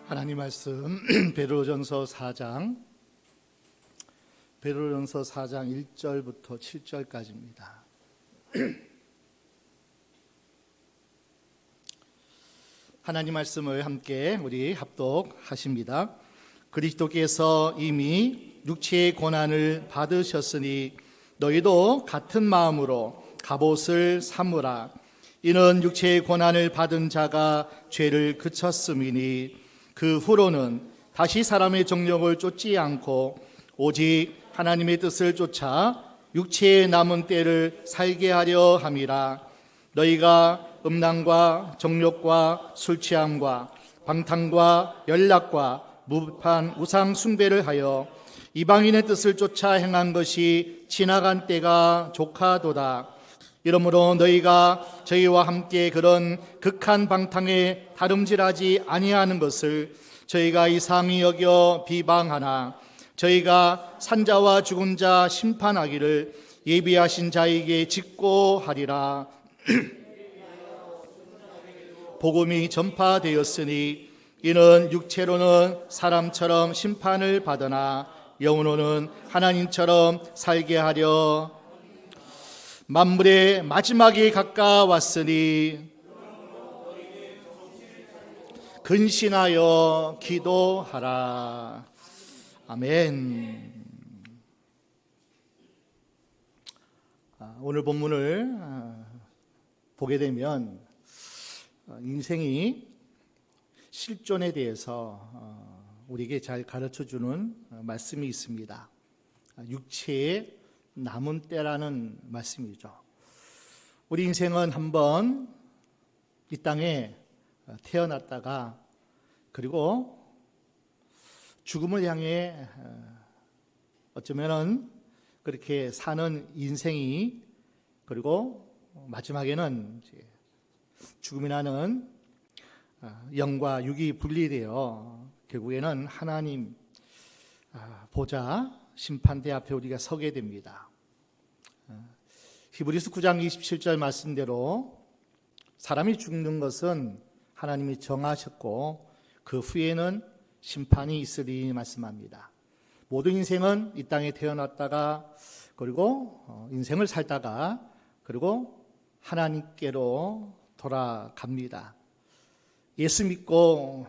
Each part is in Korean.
하나님 말씀 베드로전서 4장 1절부터 7절까지입니다. 하나님 말씀을 함께 우리 합독하십니다. 그리스도께서 이미 육체의 고난을 받으셨으니 너희도 같은 마음으로 갑옷을 삼으라. 이는 육체의 고난을 받은 자가 죄를 그쳤음이니 그 후로는 다시 사람의 정욕을 쫓지 않고 오직 하나님의 뜻을 쫓아 육체의 남은 때를 살게 하려 함이라. 너희가 음란과 정욕과 술 취함과 방탕과 연락과 무법한 우상 숭배를 하여 이방인의 뜻을 쫓아 행한 것이 지나간 때가 족하도다. 이러므로 너희가 저희와 함께 그런 극한 방탕에 다름질하지 아니하는 것을 저희가 이상히 여겨 비방하나 저희가 산자와 죽은 자 심판하기를 예비하신 자에게 직고하리라. 복음이 전파되었으니 이는 육체로는 사람처럼 심판을 받으나 영으로는 하나님처럼 살게 하려 만물의 마지막이 가까웠으니 근신하여 기도하라. 아멘. 오늘 본문을 보게 되면 인생이 실존에 대해서 우리에게 잘 가르쳐주는 말씀이 있습니다. 육체의 남은 때라는 말씀이죠. 우리 인생은 한번 이 땅에 태어났다가 그리고 죽음을 향해 어쩌면은 그렇게 사는 인생이 그리고 마지막에는 죽음이라는 영과 육이 분리되어 결국에는 하나님 보좌 심판대 앞에 우리가 서게 됩니다. 히브리서 9장 27절 말씀대로 사람이 죽는 것은 하나님이 정하셨고 그 후에는 심판이 있으리 말씀합니다. 모든 인생은 이 땅에 태어났다가 그리고 인생을 살다가 그리고 하나님께로 돌아갑니다. 예수 믿고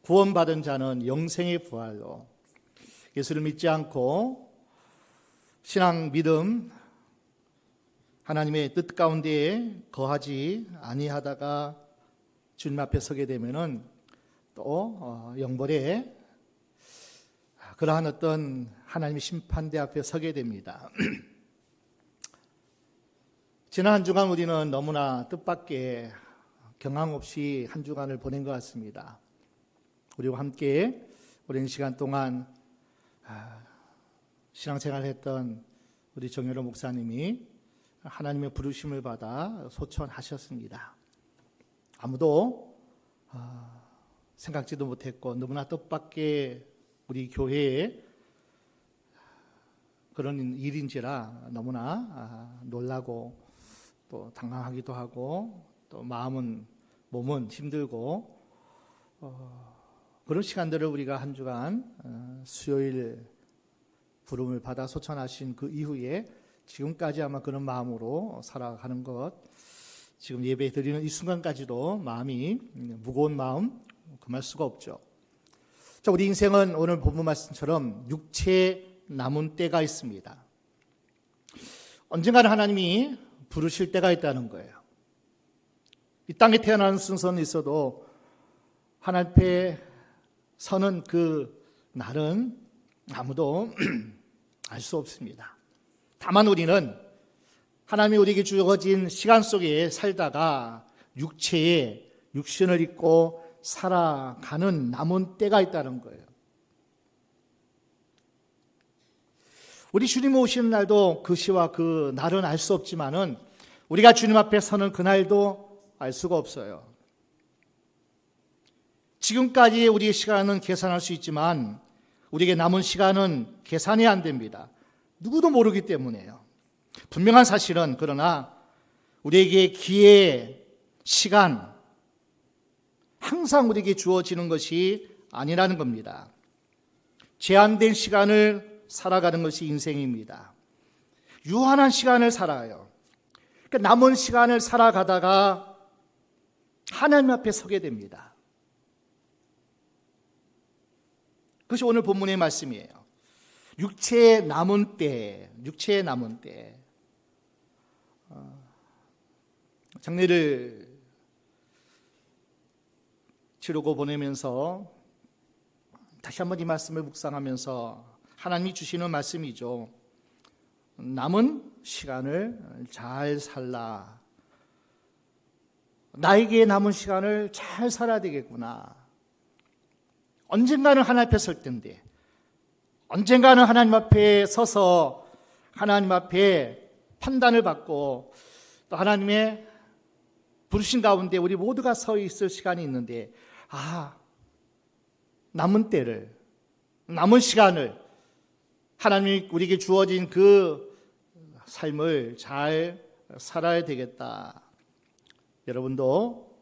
구원받은 자는 영생의 부활로, 예수를 믿지 않고 신앙 믿음 하나님의 뜻 가운데에 거하지 아니하다가 주님 앞에 서게 되면은 또 영벌에 그러한 어떤 하나님의 심판대 앞에 서게 됩니다. 지난 한 주간 우리는 너무나 뜻밖의 경황 없이 한 주간을 보낸 것 같습니다. 우리와 함께 오랜 시간 동안 신앙생활을 했던 우리 정여로 목사님이 하나님의 부르심을 받아 소천하셨습니다. 아무도 생각지도 못했고 너무나 뜻밖의 우리 교회에 그런 일인지라 너무나 놀라고 또 당황하기도 하고 또 몸은 힘들고 그런 시간들을 우리가 한 주간 수요일 부름을 받아 소천하신 그 이후에 지금까지 아마 그런 마음으로 살아가는 것, 지금 예배 드리는 이 순간까지도 마음이 무거운 마음 금할 수가 없죠. 자, 우리 인생은 오늘 본문 말씀처럼 육체의 남은 때가 있습니다. 언젠가는 하나님이 부르실 때가 있다는 거예요. 이 땅에 태어나는 순서는 있어도 하나님 앞에 서는 그 날은 아무도 알 수 없습니다. 다만 우리는 하나님이 우리에게 주어진 시간 속에 살다가 육신을 입고 살아가는 남은 때가 있다는 거예요. 우리 주님 오시는 날도 그 시와 그 날은 알 수 없지만은 우리가 주님 앞에 서는 그날도 알 수가 없어요. 지금까지 우리의 시간은 계산할 수 있지만 우리에게 남은 시간은 계산이 안 됩니다. 누구도 모르기 때문에요. 분명한 사실은 그러나 우리에게 기회, 시간 항상 우리에게 주어지는 것이 아니라는 겁니다. 제한된 시간을 살아가는 것이 인생입니다. 유한한 시간을 살아요. 그러니까 남은 시간을 살아가다가 하나님 앞에 서게 됩니다. 그것이 오늘 본문의 말씀이에요. 육체의 남은 때, 장례를 치르고 보내면서 다시 한번 이 말씀을 묵상하면서 하나님이 주시는 말씀이죠. 남은 시간을 잘 살라. 나에게 남은 시간을 잘 살아야 되겠구나. 언젠가는 하나님 앞에 설 텐데, 언젠가는 하나님 앞에 서서 하나님 앞에 판단을 받고 또 하나님의 부르신 가운데 우리 모두가 서 있을 시간이 있는데, 남은 때를, 남은 시간을 하나님이 우리에게 주어진 그 삶을 잘 살아야 되겠다. 여러분도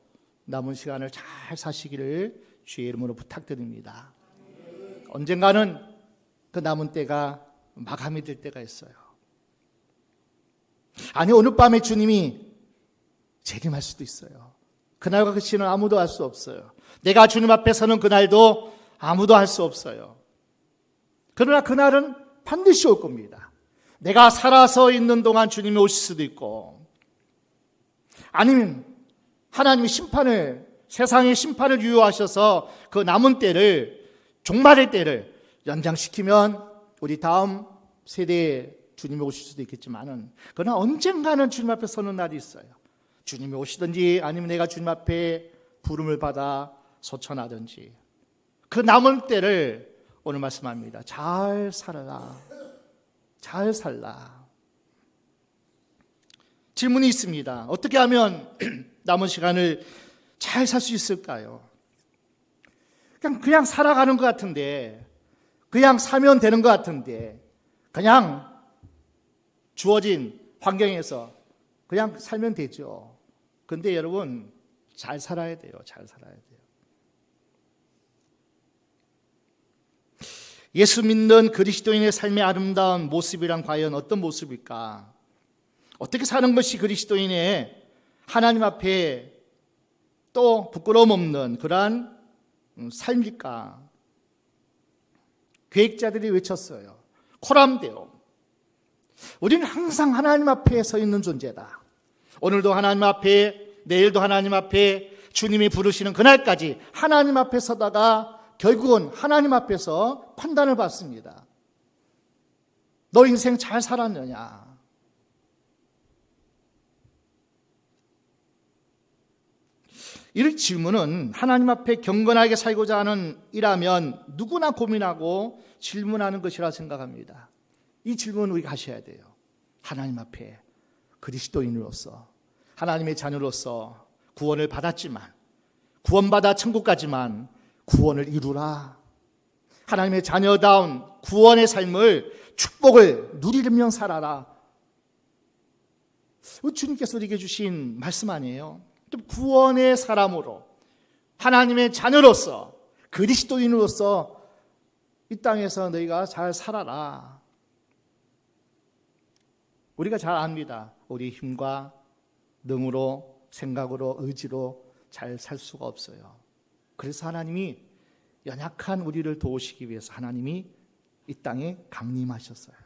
남은 시간을 잘 사시기를 주의 이름으로 부탁드립니다. 언젠가는 그 남은 때가 마감이 될 때가 있어요. 아니, 오늘 밤에 주님이 재림할 수도 있어요. 그날과 그 시는 아무도 알 수 없어요. 내가 주님 앞에 서는 그날도 아무도 알 수 없어요. 그러나 그날은 반드시 올 겁니다. 내가 살아서 있는 동안 주님이 오실 수도 있고, 아니면 하나님이 세상의 심판을 유효하셔서 그 남은 때를, 종말의 때를 연장시키면 우리 다음 세대에 주님이 오실 수도 있겠지만은, 그러나 언젠가는 주님 앞에 서는 날이 있어요. 주님이 오시든지 아니면 내가 주님 앞에 부름을 받아 소천하든지, 그 남은 때를 오늘 말씀합니다. 잘 살아라. 잘 살라. 질문이 있습니다. 어떻게 하면 남은 시간을 잘 살 수 있을까요? 그냥 살아가는 것 같은데, 그냥 살면 되는 것 같은데, 그냥 주어진 환경에서 그냥 살면 되죠. 근데 여러분, 잘 살아야 돼요. 잘 살아야 돼요. 예수 믿는 그리스도인의 삶의 아름다운 모습이란 과연 어떤 모습일까? 어떻게 사는 것이 그리스도인의 하나님 앞에 또 부끄러움 없는 그러한 삶일까? 계획자들이 외쳤어요. 코람데오. 우리는 항상 하나님 앞에 서 있는 존재다. 오늘도 하나님 앞에, 내일도 하나님 앞에, 주님이 부르시는 그날까지 하나님 앞에 서다가 결국은 하나님 앞에서 판단을 받습니다. 너 인생 잘 살았느냐? 이 질문은 하나님 앞에 경건하게 살고자 하는 이라면 누구나 고민하고 질문하는 것이라 생각합니다. 이 질문 우리가 하셔야 돼요. 하나님 앞에 그리스도인으로서, 하나님의 자녀로서 구원을 받았지만, 구원받아 천국 가지만 구원을 이루라. 하나님의 자녀다운 구원의 삶을, 축복을 누리며 살아라. 주님께서 우리에게 주신 말씀 아니에요? 구원의 사람으로, 하나님의 자녀로서, 그리스도인으로서 이 땅에서 너희가 잘 살아라. 우리가 잘 압니다. 우리 힘과 능으로, 생각으로, 의지로 잘 살 수가 없어요. 그래서 하나님이 연약한 우리를 도우시기 위해서 하나님이 이 땅에 강림하셨어요.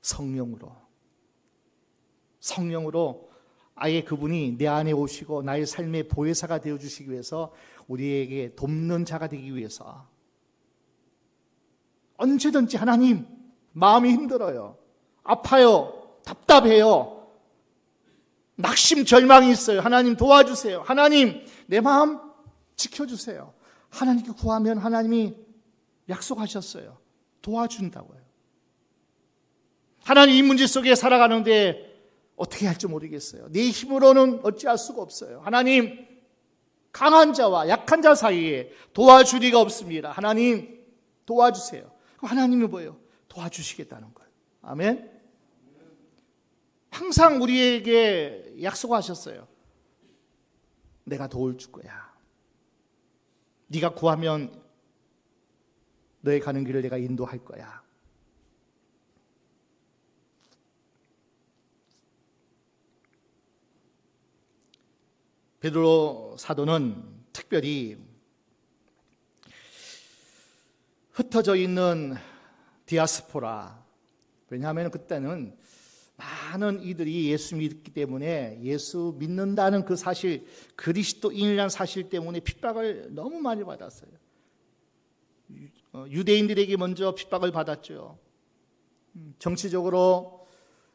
성령으로 아예 그분이 내 안에 오시고 나의 삶의 보혜사가 되어주시기 위해서, 우리에게 돕는 자가 되기 위해서 언제든지 하나님, 마음이 힘들어요, 아파요, 답답해요, 낙심 절망이 있어요, 하나님 도와주세요, 하나님 내 마음 지켜주세요. 하나님께 구하면 하나님이 약속하셨어요. 도와준다고요. 하나님, 이 문제 속에 살아가는데 어떻게 할지 모르겠어요. 내 힘으로는 어찌할 수가 없어요. 하나님, 강한 자와 약한 자 사이에 도와줄 리가 없습니다. 하나님 도와주세요. 하나님이 뭐예요? 도와주시겠다는 거예요. 아멘. 항상 우리에게 약속하셨어요. 내가 도울 줄 거야. 네가 구하면 너의 가는 길을 내가 인도할 거야. 베드로 사도는 특별히 흩어져 있는 디아스포라, 왜냐하면 그때는 많은 이들이 예수 믿기 때문에 예수 믿는다는 그 사실, 그리스도인이라는 사실 때문에 핍박을 너무 많이 받았어요. 유대인들에게 먼저 핍박을 받았죠. 정치적으로,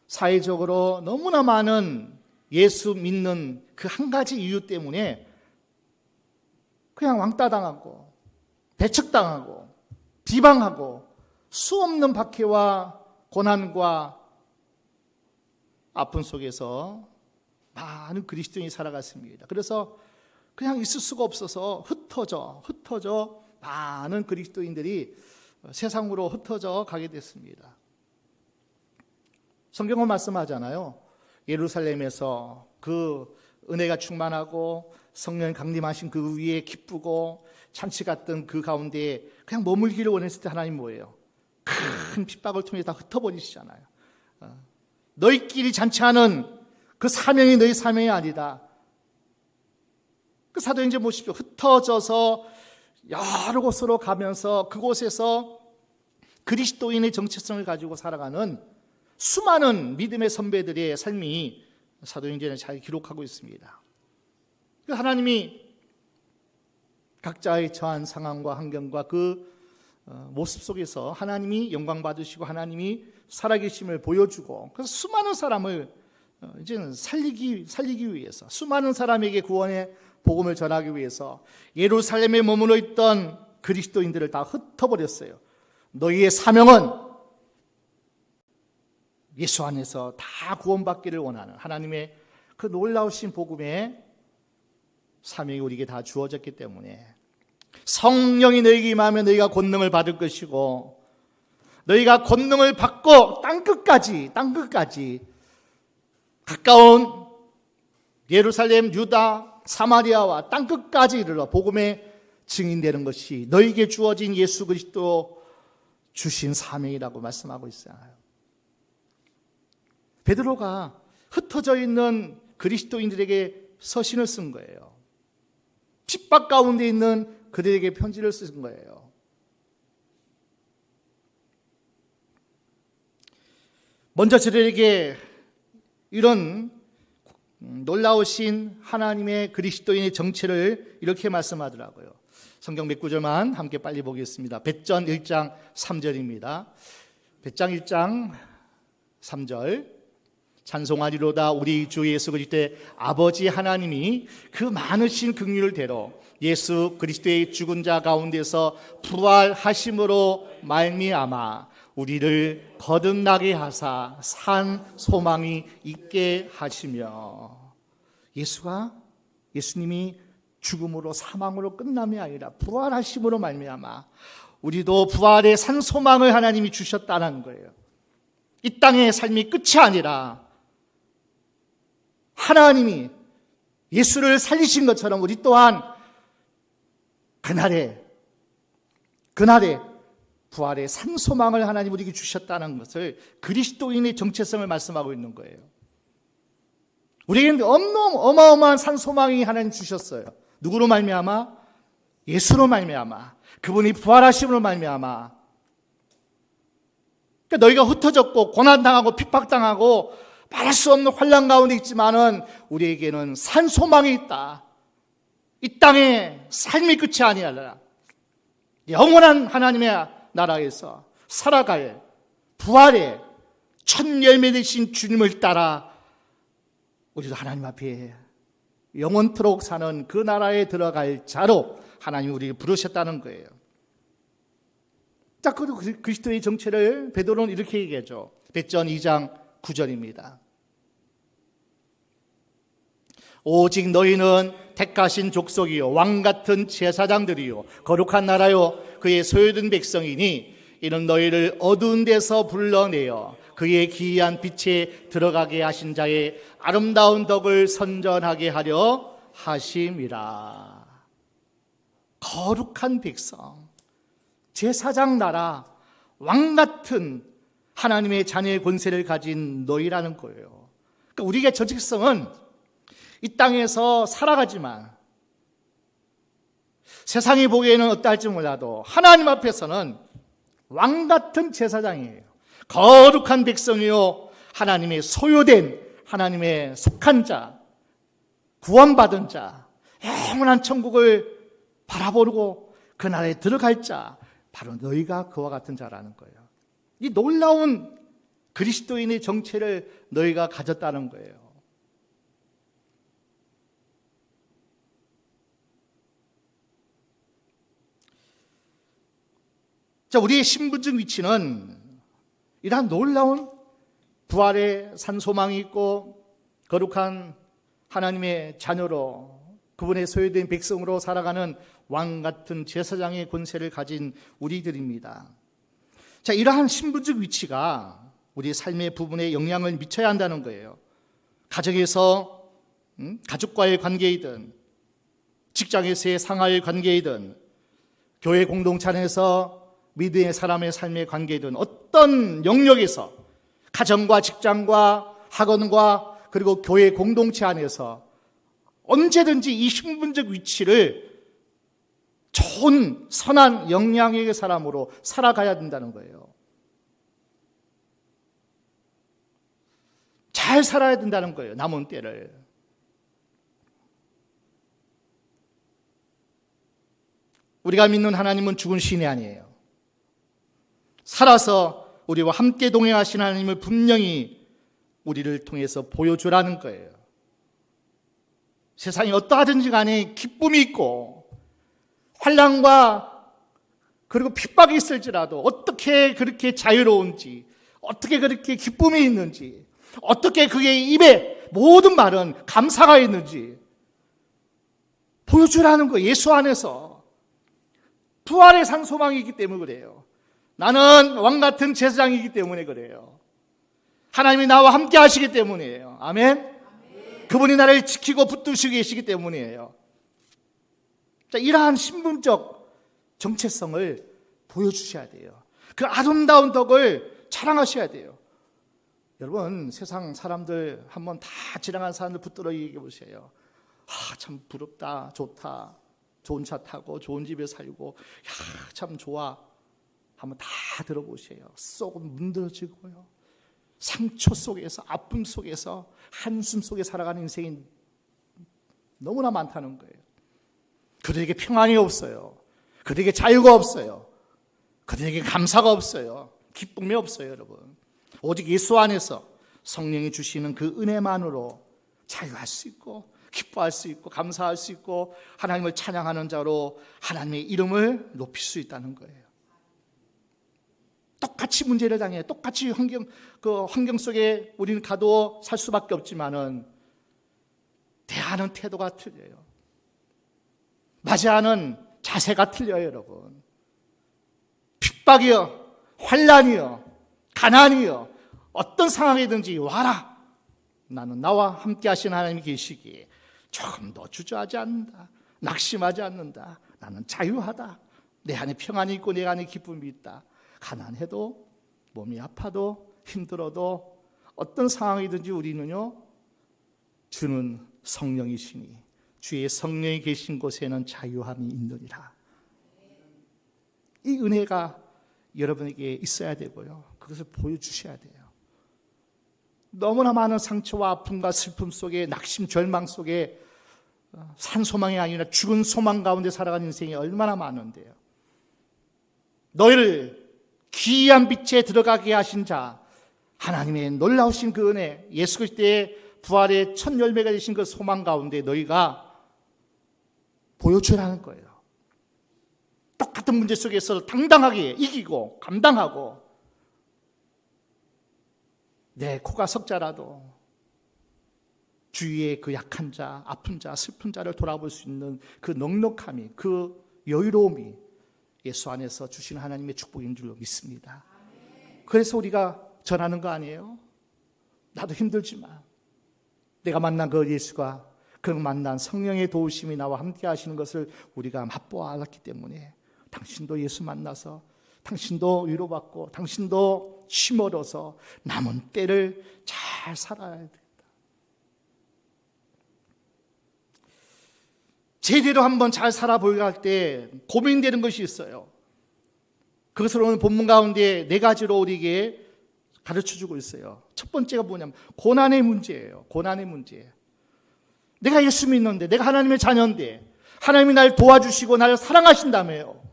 사회적으로 너무나 많은 예수 믿는 그 한 가지 이유 때문에 그냥 왕따 당하고 배척당하고 비방하고 수없는 박해와 고난과 아픔 속에서 많은 그리스도인이 살아갔습니다. 그래서 그냥 있을 수가 없어서 흩어져 많은 그리스도인들이 세상으로 흩어져 가게 됐습니다. 성경은 말씀하잖아요. 예루살렘에서 그 은혜가 충만하고 성령 강림하신 그 위에 기쁘고 잔치 같던 그 가운데 그냥 머물기를 원했을 때 하나님 뭐예요? 큰 핍박을 통해 다 흩어버리시잖아요. 너희끼리 잔치하는 그 사명이 너희 사명이 아니다. 그 사도행전 보십시오. 흩어져서 여러 곳으로 가면서 그곳에서 그리스도인의 정체성을 가지고 살아가는 수많은 믿음의 선배들의 삶이 사도행전에 잘 기록하고 있습니다. 하나님이 각자의 처한 상황과 환경과 그 모습 속에서 하나님이 영광 받으시고 하나님이 살아계심을 보여주고, 그래서 수많은 사람을 이제는 살리기 위해서, 수많은 사람에게 구원의 복음을 전하기 위해서 예루살렘에 머물러 있던 그리스도인들을 다 흩어버렸어요. 너희의 사명은 예수 안에서 다 구원받기를 원하는 하나님의 그 놀라우신 복음의 사명이 우리에게 다 주어졌기 때문에 성령이 너희에게 임하면 너희가 권능을 받을 것이고, 너희가 권능을 받고 땅끝까지 가까운 예루살렘, 유다, 사마리아와 땅끝까지 이르러 복음의 증인되는 것이 너희에게 주어진 예수 그리스도 주신 사명이라고 말씀하고 있어요. 베드로가 흩어져 있는 그리스도인들에게 서신을 쓴 거예요. 핍박 가운데 있는 그들에게 편지를 쓴 거예요. 먼저 저들에게 이런 놀라우신 하나님의 그리스도인의 정체를 이렇게 말씀하더라고요. 성경 몇 구절만 함께 빨리 보겠습니다. 벳전 1장 3절입니다. 벳장 1장 3절. 찬송하리로다 우리 주 예수 그리스도의 아버지 하나님이 그 많으신 긍휼을 대로 예수 그리스도의 죽은 자 가운데서 부활하심으로 말미암아 우리를 거듭나게 하사 산 소망이 있게 하시며, 예수님이 죽음으로 사망으로 끝남이 아니라 부활하심으로 말미암아 우리도 부활의 산 소망을 하나님이 주셨다는 거예요. 이 땅의 삶이 끝이 아니라 하나님이 예수를 살리신 것처럼 우리 또한 그날에 부활의 산 소망을 하나님 우리에게 주셨다는 것을, 그리스도인의 정체성을 말씀하고 있는 거예요. 우리에게는 어마어마한 산 소망이 하나님 주셨어요. 누구로 말미암아? 예수로 말미암아. 그분이 부활하심으로 말미암아. 그러니까 너희가 흩어졌고 고난당하고 핍박당하고 말할 수 없는 환난 가운데 있지만은 우리에게는 산 소망이 있다. 이 땅에 삶이 끝이 아니라 영원한 하나님의 나라에서 살아갈 부활의 첫 열매 되신 주님을 따라 우리도 하나님 앞에 영원토록 사는 그 나라에 들어갈 자로 하나님이 우리를 부르셨다는 거예요. 딱 그 그리스도의 정체를 베드로는 이렇게 얘기하죠. 벳전 2장 9절입니다. 오직 너희는 택하신 족속이요 왕같은 제사장들이요 거룩한 나라요 그의 소유된 백성이니 이는 너희를 어두운 데서 불러내어 그의 기이한 빛에 들어가게 하신 자의 아름다운 덕을 선전하게 하려 하심이라. 거룩한 백성, 제사장 나라, 왕 같은 하나님의 자녀의 권세를 가진 너희라는 거예요. 그러니까 우리의 정체성은 이 땅에서 살아가지만 세상이 보기에는 어떠할지 몰라도 하나님 앞에서는 왕 같은 제사장이에요. 거룩한 백성이요, 하나님의 소유된, 하나님의 속한 자, 구원받은 자, 영원한 천국을 바라보고 그 나라에 들어갈 자, 바로 너희가 그와 같은 자라는 거예요. 이 놀라운 그리스도인의 정체를 너희가 가졌다는 거예요. 자, 우리의 신분적 위치는 이러한 놀라운 부활의 산소망이 있고 거룩한 하나님의 자녀로, 그분의 소유된 백성으로 살아가는 왕 같은 제사장의 권세를 가진 우리들입니다. 자, 이러한 신분적 위치가 우리 삶의 부분에 영향을 미쳐야 한다는 거예요. 가정에서 가족과의 관계이든, 직장에서의 상하의 관계이든, 교회 공동체 안에서 믿음의 사람의 삶의 관계이든, 어떤 영역에서 가정과 직장과 학원과 그리고 교회 공동체 안에서 언제든지 이 신분적 위치를 좋은 선한 영향력의 사람으로 살아가야 된다는 거예요. 잘 살아야 된다는 거예요. 남은 때를. 우리가 믿는 하나님은 죽은 신이 아니에요. 살아서 우리와 함께 동행하신 하나님을 분명히 우리를 통해서 보여주라는 거예요. 세상이 어떠하든지 간에 기쁨이 있고 환난과 그리고 핍박이 있을지라도 어떻게 그렇게 자유로운지, 어떻게 그렇게 기쁨이 있는지, 어떻게 그의 입에 모든 말은 감사가 있는지 보여주라는 거예요. 예수 안에서. 부활의 산 소망이기 때문에 그래요. 나는 왕 같은 제사장이기 때문에 그래요. 하나님이 나와 함께 하시기 때문이에요. 아멘. 그분이 나를 지키고 붙드시고 계시기 때문이에요. 자, 이러한 신분적 정체성을 보여주셔야 돼요. 그 아름다운 덕을 자랑하셔야 돼요. 여러분, 세상 사람들 한번 다 지나간 사람들 붙들어 얘기해 보세요. 참 부럽다, 좋다, 좋은 차 타고 좋은 집에 살고, 참 좋아. 한번 다 들어보세요. 속은 문드러지고요, 상처 속에서, 아픔 속에서, 한숨 속에 살아가는 인생이 너무나 많다는 거예요. 그들에게 평안이 없어요. 그들에게 자유가 없어요. 그들에게 감사가 없어요. 기쁨이 없어요, 여러분. 오직 예수 안에서 성령이 주시는 그 은혜만으로 자유할 수 있고, 기뻐할 수 있고, 감사할 수 있고, 하나님을 찬양하는 자로 하나님의 이름을 높일 수 있다는 거예요. 똑같이 문제를 당해, 똑같이 환경 속에 우리는 가도 살 수밖에 없지만은 대하는 태도가 틀려요. 맞이하는 자세가 틀려요, 여러분. 핍박이요, 환난이요, 가난이요, 어떤 상황이든지 와라. 나는 나와 함께 하신 하나님이 계시기에 조금도 주저하지 않는다. 낙심하지 않는다. 나는 자유하다. 내 안에 평안이 있고 내 안에 기쁨이 있다. 가난해도, 몸이 아파도, 힘들어도, 어떤 상황이든지 우리는요, 주는 성령이시니 주의 성령이 계신 곳에는 자유함이 있느니라. 이 은혜가 여러분에게 있어야 되고요, 그것을 보여주셔야 돼요. 너무나 많은 상처와 아픔과 슬픔 속에, 낙심, 절망 속에 산소망이 아니라 죽은 소망 가운데 살아가는 인생이 얼마나 많은데요. 너희를 기이한 빛에 들어가게 하신 자, 하나님의 놀라우신 그 은혜, 예수 그리스도의 부활의 첫 열매가 되신 그 소망 가운데 너희가 보여주라는 거예요. 똑같은 문제 속에서 당당하게 이기고 감당하고, 내 코가 석자라도 주위의 그 약한 자, 아픈 자, 슬픈 자를 돌아볼 수 있는 그 넉넉함이, 그 여유로움이 예수 안에서 주시는 하나님의 축복인 줄로 믿습니다. 그래서 우리가 전하는 거 아니에요? 나도 힘들지만 내가 만난 그 예수가 그 만난 성령의 도우심이 나와 함께 하시는 것을 우리가 맛보아 알았기 때문에 당신도 예수 만나서 당신도 위로받고 당신도 쉼 얻어서 남은 때를 잘 살아야 된다. 제대로 한번 잘 살아보려고 할 때 고민되는 것이 있어요. 그것을 오늘 본문 가운데 4가지로 우리에게 가르쳐주고 있어요. 첫 번째가 뭐냐면 고난의 문제예요. 고난의 문제. 내가 예수 믿는데, 내가 하나님의 자녀인데 하나님이 날 도와주시고 나를 사랑하신다며요.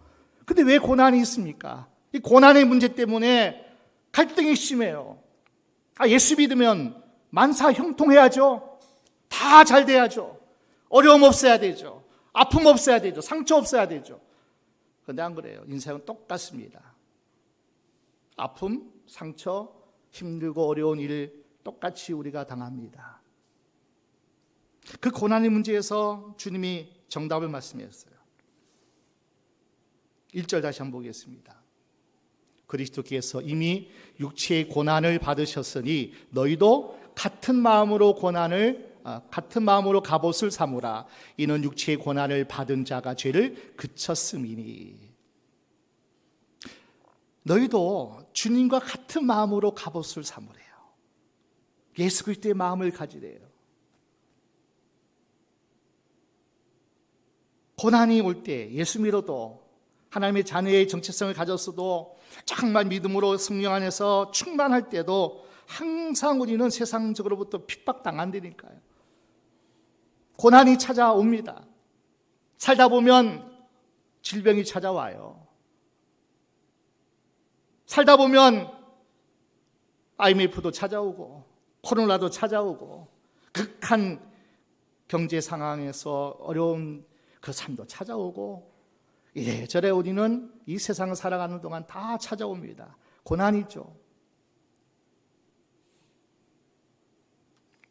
근데 왜 고난이 있습니까? 이 고난의 문제 때문에 갈등이 심해요. 예수 믿으면 만사 형통해야죠. 다 잘 돼야죠. 어려움 없어야 되죠. 아픔 없어야 되죠. 상처 없어야 되죠. 그런데 안 그래요. 인생은 똑같습니다. 아픔, 상처, 힘들고 어려운 일 똑같이 우리가 당합니다. 그 고난의 문제에서 주님이 정답을 말씀하셨어요. 1절 다시 한번 보겠습니다. 그리스도께서 이미 육체의 고난을 받으셨으니 너희도 같은 마음으로 갑옷을 삼으라. 이는 육체의 고난을 받은 자가 죄를 그쳤음이니. 너희도 주님과 같은 마음으로 갑옷을 삼으래요. 예수 그리스도의 마음을 가지래요. 고난이 올 때 예수 믿어도 하나님의 자녀의 정체성을 가졌어도 정말 믿음으로 성령 안에서 충만할 때도 항상 우리는 세상적으로부터 핍박당한다니까요. 고난이 찾아옵니다. 살다 보면 질병이 찾아와요. 살다 보면 IMF도 찾아오고 코로나도 찾아오고 극한 경제 상황에서 어려운 그 삶도 찾아오고 이래저래 우리는 이 세상을 살아가는 동안 다 찾아옵니다. 고난이죠.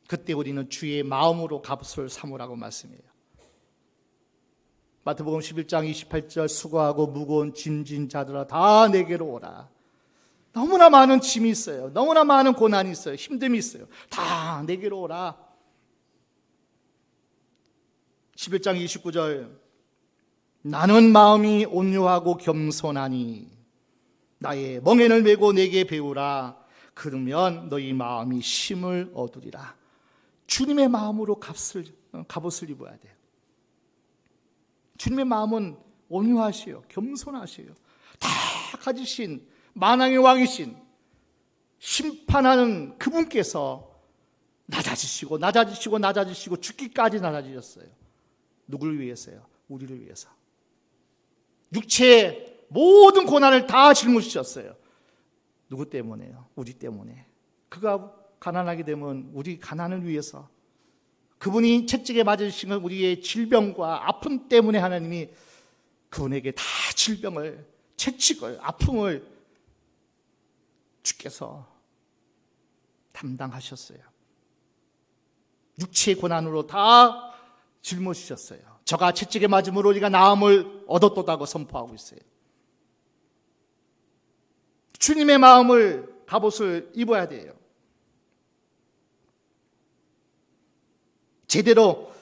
그때 우리는 주의 마음으로 갑옷을 삼으라고 말씀해요. 마태복음 11장 28절 수고하고 무거운 짐진 자들아 다 내게로 오라. 너무나 많은 짐이 있어요. 너무나 많은 고난이 있어요. 힘듦이 있어요. 다 내게로 오라. 11장 29절 나는 마음이 온유하고 겸손하니 나의 멍에를 메고 내게 배우라. 그러면 너희 마음이 쉼을 얻으리라. 주님의 마음으로 갑옷을 입어야 돼요. 주님의 마음은 온유하시요 겸손하시요 다 가지신 만왕의 왕이신 심판하는 그분께서 낮아지시고 죽기까지 낮아지셨어요. 누구를 위해서요? 우리를 위해서. 육체의 모든 고난을 다 짊어지셨어요. 누구 때문에요? 우리 때문에. 그가 가난하게 되면 우리 가난을 위해서, 그분이 채찍에 맞으신 건 우리의 질병과 아픔 때문에 하나님이 그분에게 다 질병을, 채찍을, 아픔을 주께서 담당하셨어요. 육체의 고난으로 다 짊어지셨어요. 저가 채찍에 맞음으로 우리가 나음을 얻었다고 선포하고 있어요. 주님의 마음을, 갑옷을 입어야 돼요. 제대로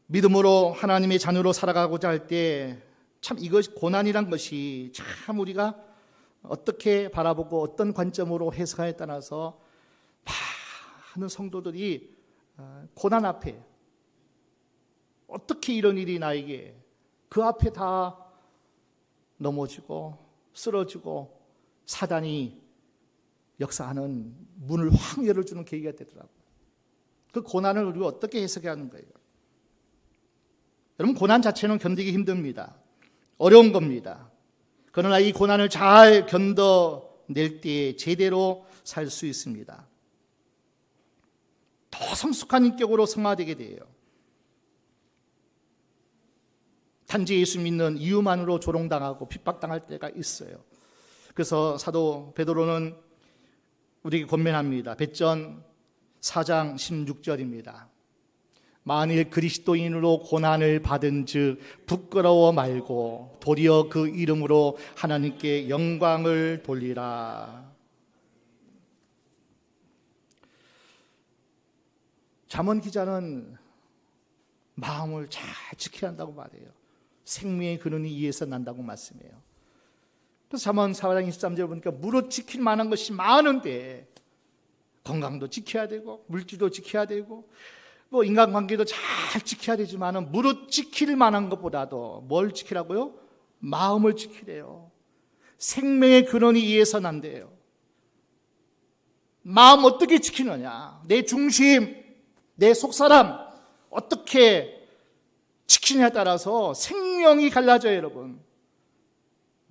믿음으로 하나님의 자녀로 살아가고자 할 때 참 이것이 고난이란 것이 참 우리가 어떻게 바라보고 어떤 관점으로 해석하에 따라서 많은 성도들이 고난 앞에 어떻게 이런 일이 나에게, 그 앞에 다 넘어지고 쓰러지고 사단이 역사하는 문을 확 열어주는 계기가 되더라고요. 그 고난을 우리가 어떻게 해석해야 하는 거예요? 여러분, 고난 자체는 견디기 힘듭니다. 어려운 겁니다. 그러나 이 고난을 잘 견뎌낼 때 제대로 살 수 있습니다. 더 성숙한 인격으로 성화되게 돼요. 단지 예수 믿는 이유만으로 조롱당하고 핍박당할 때가 있어요. 그래서 사도 베드로는 우리에게 권면합니다.別전 4장 16절입니다. 만일 그리스도인으로 고난을 받은 즉 부끄러워 말고 도리어 그 이름으로 하나님께 영광을 돌리라. 잠언 기자는 마음을 잘 지켜야 한다고 말해요. 생명의 근원이 이에서 난다고 말씀해요. 그래서 잠언 4장 23절 보니까 무릇 지킬 만한 것이 많은데 건강도 지켜야 되고 물질도 지켜야 되고 뭐 인간관계도 잘 지켜야 되지만은 무릇 지킬 만한 것보다도 뭘 지키라고요? 마음을 지키래요. 생명의 근원이 이에서 난대요. 마음 어떻게 지키느냐? 내 중심, 내 속사람 어떻게 지키느냐에 따라서 생명이 갈라져요, 여러분.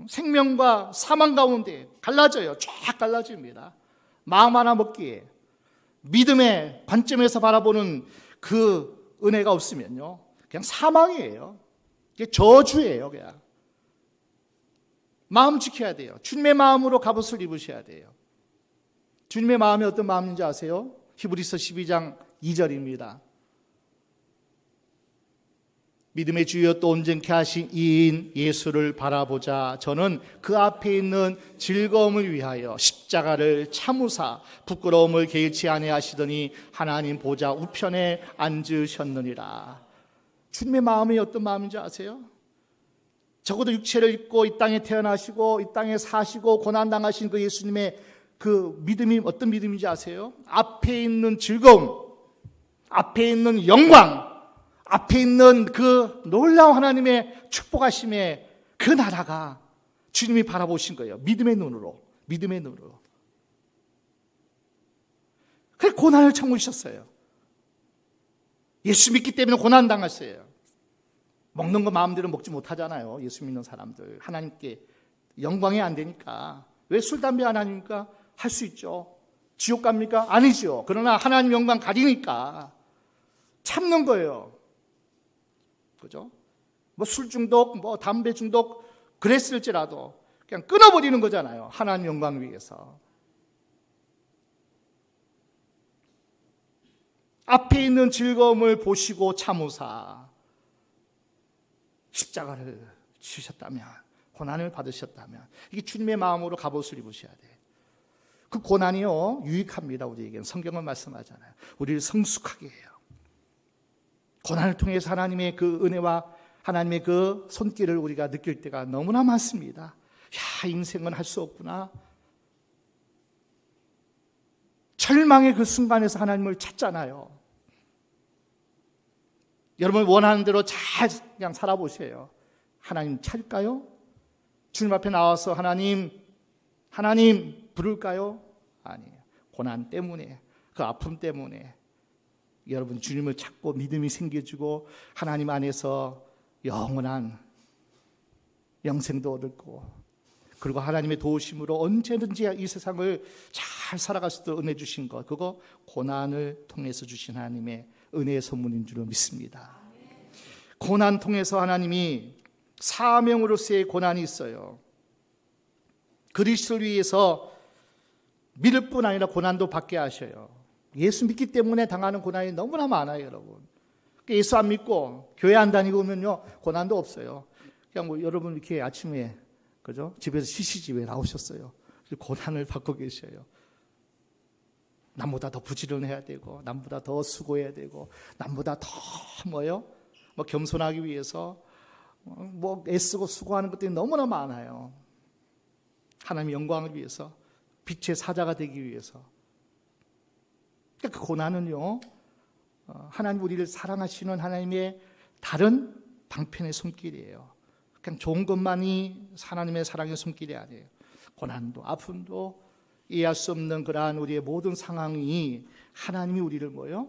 생명과 사망 가운데 갈라져요. 쫙 갈라집니다. 마음 하나 먹기에 믿음의 관점에서 바라보는 그 은혜가 없으면요, 그냥 사망이에요. 이게 저주예요, 그냥. 마음 지켜야 돼요. 주님의 마음으로 갑옷을 입으셔야 돼요. 주님의 마음이 어떤 마음인지 아세요? 히브리서 12장 2절입니다. 믿음의 주여 또 온전케 하신 이인 예수를 바라보자. 저는 그 앞에 있는 즐거움을 위하여 십자가를 참으사 부끄러움을 개의치 아니하시더니 하나님 보좌 우편에 앉으셨느니라. 주님의 마음이 어떤 마음인지 아세요? 적어도 육체를 입고 이 땅에 태어나시고 이 땅에 사시고 고난당하신 그 예수님의 그 믿음이 어떤 믿음인지 아세요? 앞에 있는 즐거움, 앞에 있는 영광, 앞에 있는 그 놀라운 하나님의 축복하심의 그 나라가 주님이 바라보신 거예요. 믿음의 눈으로. 믿음의 눈으로. 그래서 고난을 참으셨어요. 예수 믿기 때문에 고난 당했어요. 먹는 거 마음대로 먹지 못하잖아요. 예수 믿는 사람들. 하나님께 영광이 안 되니까. 왜 술, 담배 안 하니까? 할 수 있죠. 지옥 갑니까? 아니죠. 그러나 하나님 영광 가리니까 참는 거예요. 그죠? 뭐 술 중독, 뭐 담배 중독 그랬을지라도 그냥 끊어버리는 거잖아요. 하나님 영광 위해서. 앞에 있는 즐거움을 보시고 참으사 십자가를 지셨다면, 고난을 받으셨다면, 이게 주님의 마음으로 갑옷을 입으셔야 돼요. 그 고난이요, 유익합니다. 우리에게는. 성경은 말씀하잖아요. 우리를 성숙하게 해요. 고난을 통해서 하나님의 그 은혜와 하나님의 그 손길을 우리가 느낄 때가 너무나 많습니다. 야, 인생은 할 수 없구나. 절망의 그 순간에서 하나님을 찾잖아요. 여러분 원하는 대로 잘 그냥 살아보세요. 하나님 찾을까요? 주님 앞에 나와서 하나님 부를까요? 아니에요. 고난 때문에, 그 아픔 때문에 여러분 주님을 찾고 믿음이 생겨지고 하나님 안에서 영원한 영생도 얻고, 그리고 하나님의 도우심으로 언제든지 이 세상을 잘 살아갈 수 있도록 은혜 주신 것, 그거 고난을 통해서 주신 하나님의 은혜의 선물인 줄 믿습니다. 고난 통해서 하나님이 사명으로서의 고난이 있어요. 그리스도를 위해서 믿을 뿐 아니라 고난도 받게 하셔요. 예수 믿기 때문에 당하는 고난이 너무나 많아요, 여러분. 예수 안 믿고 교회 안 다니고 오면요, 고난도 없어요. 그냥 뭐 여러분 이렇게 아침에, 그죠? 집에서 쉬시지 왜 나오셨어요? 고난을 받고 계셔요. 남보다 더 부지런해야 되고, 남보다 더 수고해야 되고, 남보다 더 뭐요? 뭐 겸손하기 위해서 뭐 애쓰고 수고하는 것들이 너무나 많아요. 하나님의 영광을 위해서, 빛의 사자가 되기 위해서. 그러니까 그 고난은요, 하나님 우리를 사랑하시는 하나님의 다른 방편의 손길이에요. 그냥 좋은 것만이 하나님의 사랑의 손길이 아니에요. 고난도 아픔도 이해할 수 없는 그러한 우리의 모든 상황이 하나님이 우리를 뭐요?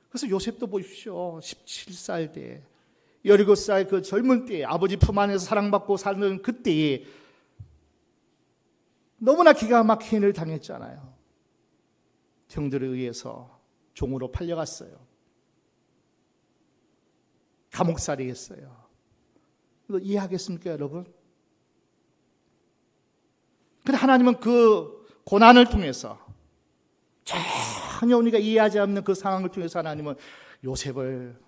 그래서 요셉도 보십시오. 17살 때, 17살 그 젊은 때에 아버지 품 안에서 사랑받고 사는 그때에 너무나 기가 막힌 일을 당했잖아요. 형들에 의해서 종으로 팔려갔어요. 감옥살이 했어요. 이거 이해하겠습니까, 여러분? 근데 하나님은 그 고난을 통해서, 전혀 우리가 이해하지 않는 그 상황을 통해서 하나님은 요셉을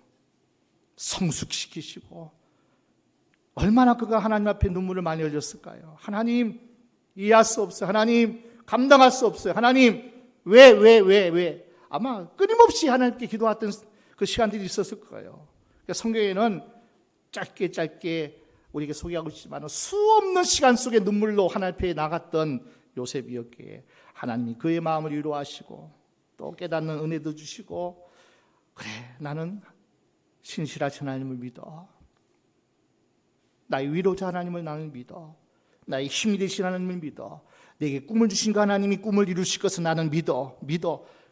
성숙시키시고, 얼마나 그가 하나님 앞에 눈물을 많이 흘렸을까요? 하나님 이해할 수 없어요. 하나님 감당할 수 없어요. 하나님 왜? 아마 끊임없이 하나님께 기도했던 그 시간들이 있었을 거예요. 그러니까 성경에는 짧게 우리에게 소개하고 있지만 수없는 시간 속에 눈물로 하나님 앞에 나갔던 요셉이었기에 하나님이 그의 마음을 위로하시고 또 깨닫는 은혜도 주시고, 그래, 나는 신실하신 하나님을 믿어. 나의 위로자 하나님을 나는 믿어. 나의 힘이 되신 하나님을 믿어. 내게 꿈을 주신 그 하나님이 꿈을 이루실 것을 나는 믿어.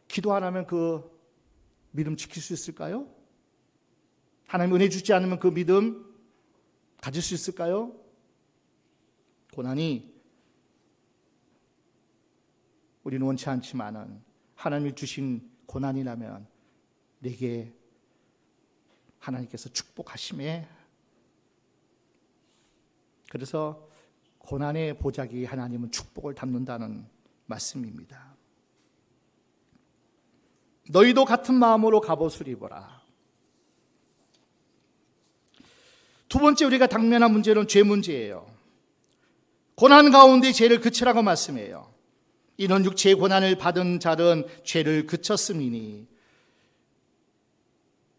기도 안 하면 그 믿음 지킬 수 있을까요? 하나님 은혜 주지 않으면 그 믿음 가질 수 있을까요? 고난이 우리는 원치 않지만은 하나님이 주신 고난이라면 내게 하나님께서 축복하심에, 그래서 고난의 보자기 하나님은 축복을 담는다는 말씀입니다. 너희도 같은 마음으로 갑옷을 입어라. 두 번째 우리가 당면한 문제는 죄 문제예요. 고난 가운데 죄를 그치라고 말씀해요. 이는 육체의 고난을 받은 자는 죄를 그쳤음이니.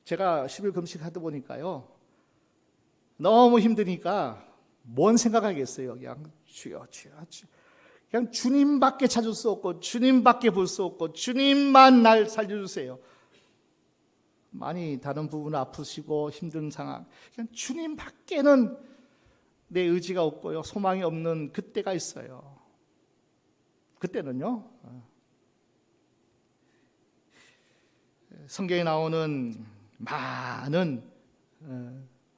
제가 10일 금식하다 보니까요, 너무 힘드니까 뭔 생각하겠어요. 그냥 주여. 그냥 주님밖에 찾을 수 없고 주님밖에 볼 수 없고 주님만 날 살려주세요. 많이 다른 부분은 아프시고 힘든 상황, 그냥 주님밖에는 내 의지가 없고요, 소망이 없는 그때가 있어요. 그때는요, 성경에 나오는 많은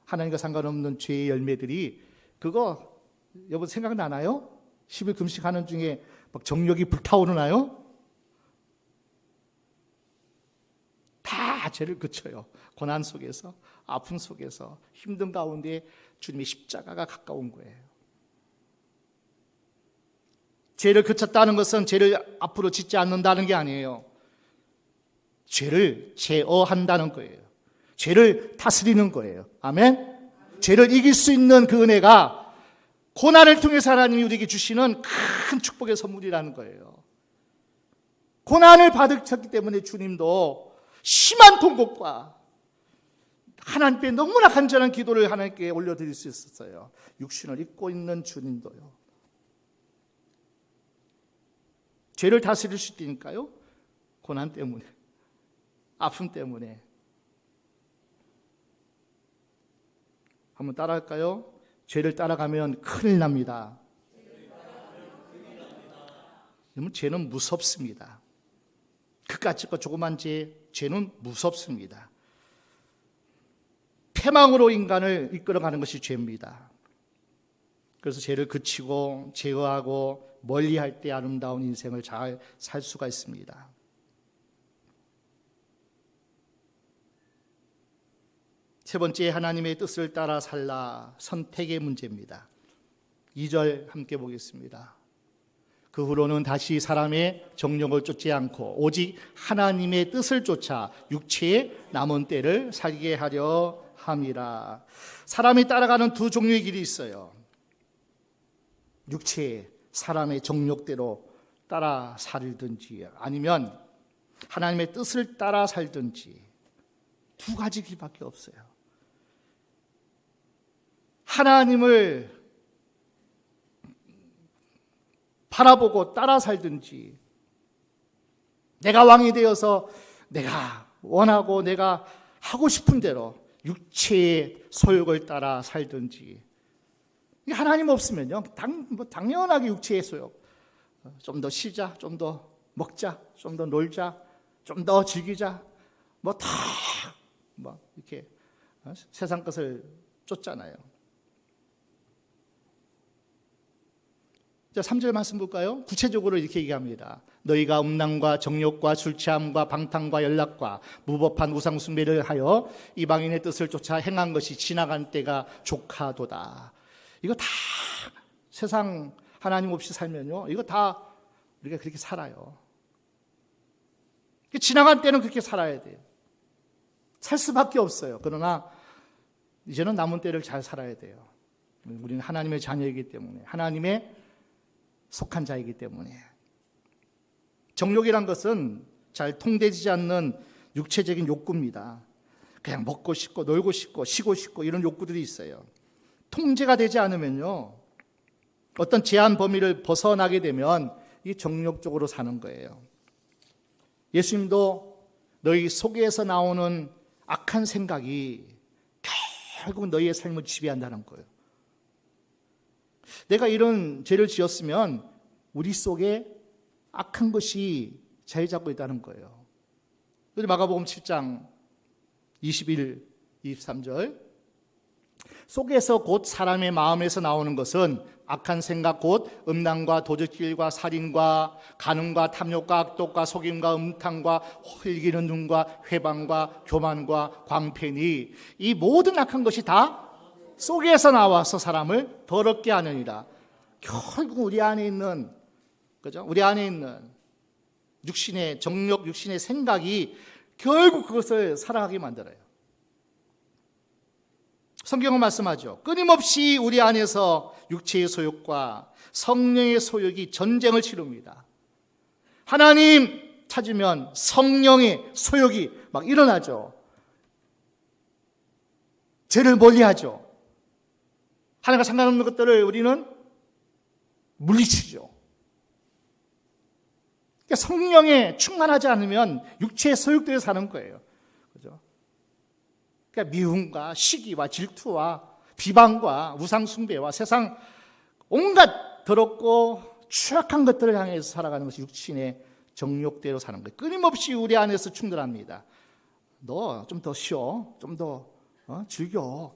하나님과 상관없는 죄의 열매들이, 그거 여러분 생각나나요? 10일 금식하는 중에 막 정욕이 불타오르나요? 다 죄를 그쳐요. 고난 속에서, 아픔 속에서, 힘든 가운데 주님의 십자가가 가까운 거예요. 죄를 그쳤다는 것은 죄를 앞으로 짓지 않는다는 게 아니에요. 죄를 제어한다는 거예요. 죄를 다스리는 거예요. 아멘? 죄를 이길 수 있는 그 은혜가 고난을 통해서 하나님이 우리에게 주시는 큰 축복의 선물이라는 거예요. 고난을 받으셨기 때문에 주님도 심한 통곡과 하나님께 너무나 간절한 기도를 하나님께 올려드릴 수 있었어요. 육신을 입고 있는 주님도요. 죄를 다스릴 수 있다니까요. 고난 때문에, 아픔 때문에. 한번 따라할까요? 죄를 따라가면 큰일 납니다. 여러분, 죄는 무섭습니다. 그깟 짓고 조그만 죄는 무섭습니다. 패망으로 인간을 이끌어가는 것이 죄입니다. 그래서 죄를 그치고 제어하고 멀리할 때 아름다운 인생을 잘 살 수가 있습니다. 세 번째, 하나님의 뜻을 따라 살라, 선택의 문제입니다. 2절 함께 보겠습니다. 그 후로는 다시 사람의 정욕을 쫓지 않고 오직 하나님의 뜻을 쫓아 육체의 남은 때를 살게 하려 함이라. 사람이 따라가는 두 종류의 길이 있어요. 육체의 사람의 정욕대로 따라 살든지 아니면 하나님의 뜻을 따라 살든지, 두 가지 길밖에 없어요. 하나님을 바라보고 따라 살든지, 내가 왕이 되어서 내가 원하고 내가 하고 싶은 대로 육체의 소욕을 따라 살든지. 하나님 없으면요, 당연하게 육체의 소욕, 좀 더 쉬자, 좀 더 먹자, 좀 더 놀자, 좀 더 즐기자, 이렇게 세상 것을 쫓잖아요. 자, 3절 말씀 볼까요? 구체적으로 이렇게 얘기합니다. 너희가 음란과 정욕과 술 취함과 방탕과 연락과 무법한 우상 숭배를 하여 이방인의 뜻을 쫓아 행한 것이 지나간 때가 족하도다. 이거 다 세상 하나님 없이 살면요, 이거 다 우리가 그렇게 살아요. 지나간 때는 그렇게 살아야 돼요. 살 수밖에 없어요. 그러나 이제는 남은 때를 잘 살아야 돼요. 우리는 하나님의 자녀이기 때문에, 하나님의 속한 자이기 때문에. 정욕이란 것은 잘 통되지 않는 육체적인 욕구입니다. 그냥 먹고 싶고 놀고 싶고 쉬고 싶고 이런 욕구들이 있어요. 통제가 되지 않으면요, 어떤 제한 범위를 벗어나게 되면 이 정욕적으로 사는 거예요. 예수님도 너희 속에서 나오는 악한 생각이 결국 너희의 삶을 지배한다는 거예요. 내가 이런 죄를 지었으면 우리 속에 악한 것이 자리 잡고 있다는 거예요. 그래서 마가복음 7장 21, 23절, 속에서 곧 사람의 마음에서 나오는 것은 악한 생각 곧 음란과 도적질과 살인과 간음과 탐욕과 악독과 속임과 음탕과 흘기는 눈과 회방과 교만과 광패니 이 모든 악한 것이 다 속에서 나와서 사람을 더럽게 하느니라. 결국 우리 안에 있는, 그죠? 우리 안에 있는 육신의 정욕, 육신의 생각이 결국 그것을 살아가게 만들어요. 성경은 말씀하죠. 끊임없이 우리 안에서 육체의 소욕과 성령의 소욕이 전쟁을 치릅니다. 하나님 찾으면 성령의 소욕이 막 일어나죠. 죄를 멀리하죠. 하나님과 상관없는 것들을 우리는 물리치죠. 그러니까 성령에 충만하지 않으면 육체의 소욕대로 사는 거예요. 그죠? 그러니까 미움과 시기와 질투와 비방과 우상숭배와 세상 온갖 더럽고 추악한 것들을 향해서 살아가는 것이 육신의 정욕대로 사는 거예요. 끊임없이 우리 안에서 충돌합니다. 너 좀 더 쉬어, 좀 더 즐겨.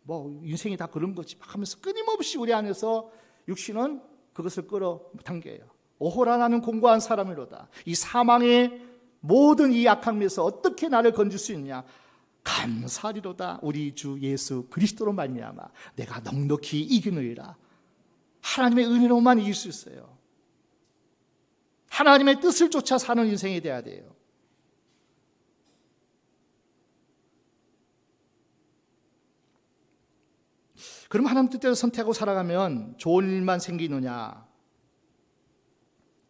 뭐 인생이 다 그런 거지 하면서 끊임없이 우리 안에서 육신은 그것을 끌어당겨요. 오호라 나는 공고한 사람이로다. 이 사망의 모든 이 악함에서 어떻게 나를 건질 수 있냐? 감사리로다. 우리 주 예수 그리스도로 말미암아 내가 넉넉히 이기느니라. 하나님의 은혜로만 이길 수 있어요. 하나님의 뜻을 쫓아 사는 인생이 돼야 돼요. 그럼 하나님 뜻대로 선택하고 살아가면 좋은 일만 생기느냐?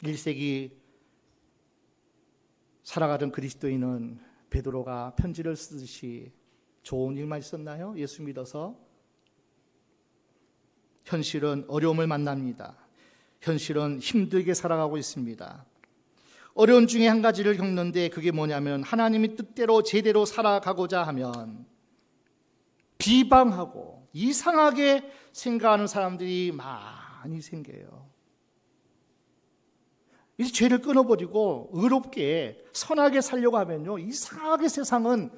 1세기 살아가던 그리스도인은 베드로가 편지를 쓰듯이 좋은 일만 있었나요? 예수 믿어서? 현실은 어려움을 만납니다. 현실은 힘들게 살아가고 있습니다. 어려운 중에 한 가지를 겪는데 그게 뭐냐면 하나님의 뜻대로 제대로 살아가고자 하면 비방하고 이상하게 생각하는 사람들이 많이 생겨요. 이제 죄를 끊어버리고 의롭게 선하게 살려고 하면요, 이상하게 세상은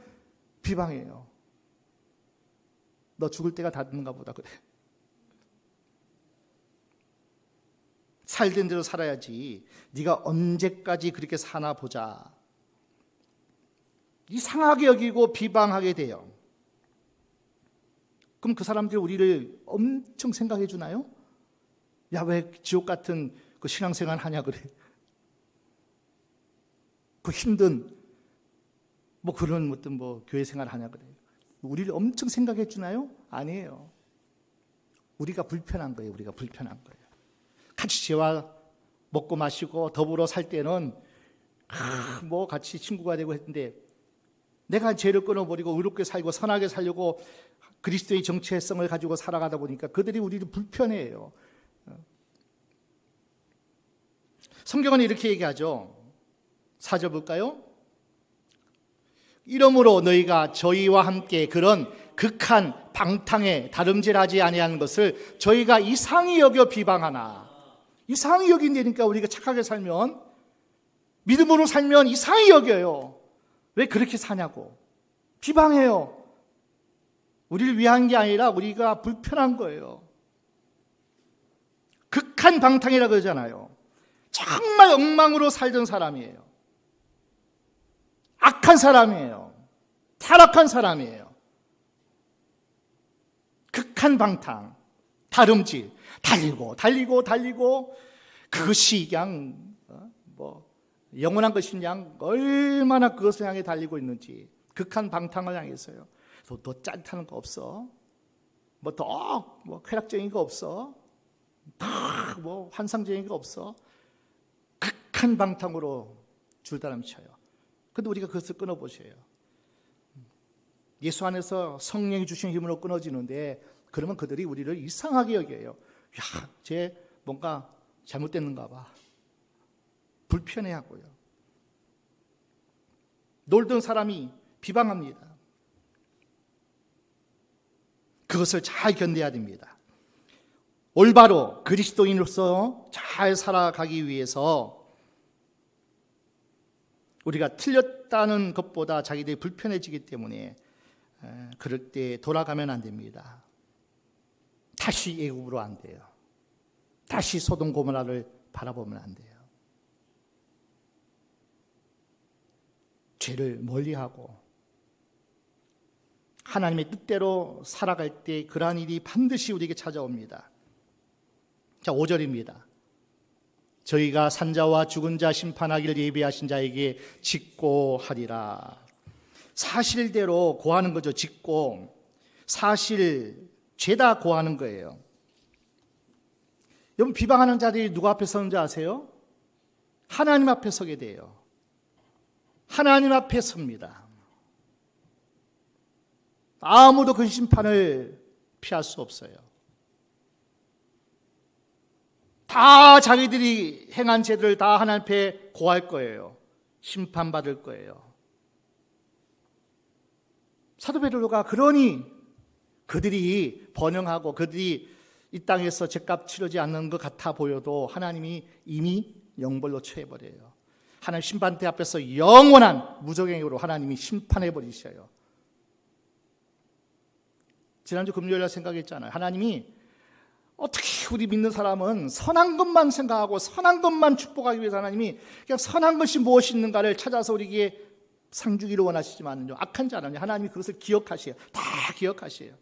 비방해요. 너 죽을 때가 닿는가 보다 그래. 살던 대로 살아야지. 네가 언제까지 그렇게 사나 보자. 이상하게 여기고 비방하게 돼요. 그럼 그 사람들이 우리를 엄청 생각해 주나요? 야, 왜 지옥 같은 그 신앙생활 하냐 그래. 그 힘든 뭐 그런 어떤 뭐 교회 생활 하냐 그래. 우리를 엄청 생각해 주나요? 아니에요. 우리가 불편한 거예요. 우리가 불편한 거예요. 같이 죄와 먹고 마시고 더불어 살 때는 뭐 같이 친구가 되고 했는데 내가 죄를 끊어버리고 의롭게 살고 선하게 살려고 그리스도의 정체성을 가지고 살아가다 보니까 그들이 우리를 불편해해요. 성경은 이렇게 얘기하죠. 4절 볼까요? 이러므로 너희가 저희와 함께 그런 극한 방탕에 다름질하지 아니하는 것을 저희가 이상히 여겨 비방하나. 이상히 여긴다니까. 우리가 착하게 살면, 믿음으로 살면 이상히 여겨요. 왜 그렇게 사냐고 비방해요. 우리를 위한 게 아니라 우리가 불편한 거예요. 극한 방탕이라고 그러잖아요. 정말 엉망으로 살던 사람이에요. 악한 사람이에요. 타락한 사람이에요. 극한 방탕, 다름질, 달리고 그것이 그냥 뭐 영원한 것이냐, 얼마나 그것을 향해 달리고 있는지. 극한 방탕을 향해서요. 더 짜릿한 거 없어? 뭐 더 쾌락적인 거 없어? 뭐 환상적인 거 없어? 극한 방탕으로 줄다람 쳐요. 근데 우리가 그것을 끊어보셔요. 예수 안에서 성령이 주신 힘으로 끊어지는데, 그러면 그들이 우리를 이상하게 여겨요. 야, 쟤 뭔가 잘못됐는가 봐. 불편해하고요. 놀던 사람이 비방합니다. 그것을 잘 견뎌야 됩니다. 올바로 그리스도인으로서 잘 살아가기 위해서 우리가 틀렸다는 것보다 자기들이 불편해지기 때문에 그럴 때 돌아가면 안 됩니다. 다시 애굽으로 안 돼요. 다시 소돔 고모라를 바라보면 안 돼요. 죄를 멀리하고 하나님의 뜻대로 살아갈 때 그러한 일이 반드시 우리에게 찾아옵니다. 자, 5절입니다. 저희가 산자와 죽은 자 심판하기를 예비하신 자에게 직고하리라. 사실대로 고하는 거죠. 직고. 사실 죄다 고하는 거예요. 여러분, 비방하는 자들이 누구 앞에 서는지 아세요? 하나님 앞에 서게 돼요. 하나님 앞에 섭니다. 아무도 그 심판을 피할 수 없어요. 다 자기들이 행한 죄들을 다 하나님 앞에 고할 거예요. 심판받을 거예요. 사도 베드로가 그러니 그들이 번영하고 그들이 이 땅에서 죄값 치르지 않는 것 같아 보여도 하나님이 이미 영벌로 처해버려요. 하나님 심판대 앞에서 영원한 무적행으로 하나님이 심판해버리셔요. 지난주 금요일날 생각했잖아요. 하나님이 어떻게 우리 믿는 사람은 선한 것만 생각하고 선한 것만 축복하기 위해서 하나님이 그냥 선한 것이 무엇이 있는가를 찾아서 우리에게 상 주기를 원하시지만요, 악한 자는 하나님이 그것을 기억하세요. 다 기억하세요.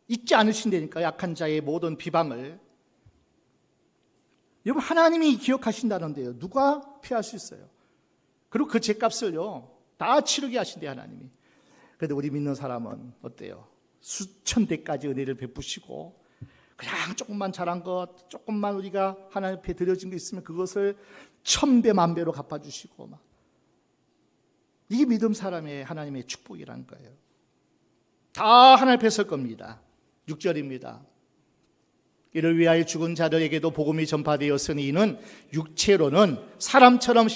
잊지 않으신다니까요, 악한 자의 모든 비방을. 여러분, 하나님이 기억하신다는데요, 누가 피할 수 있어요? 그리고 그 죄값을요 다 치르게 하신대요, 하나님이. 그런데 우리 믿는 사람은 어때요? 수천 대까지 은혜를 베푸시고 그냥 조금만 잘한 것, 조금만 우리가 하나님 앞에 드려진 게 있으면 그것을 천배 만배로 갚아주시고 막. 이게 믿음 사람의 하나님의 축복이라는 거예요. 다 하나님 앞에 설 겁니다. 6절입니다. 이를 위하여 죽은 자들에게도 복음이 전파되었으니 이는 육체로는 사람처럼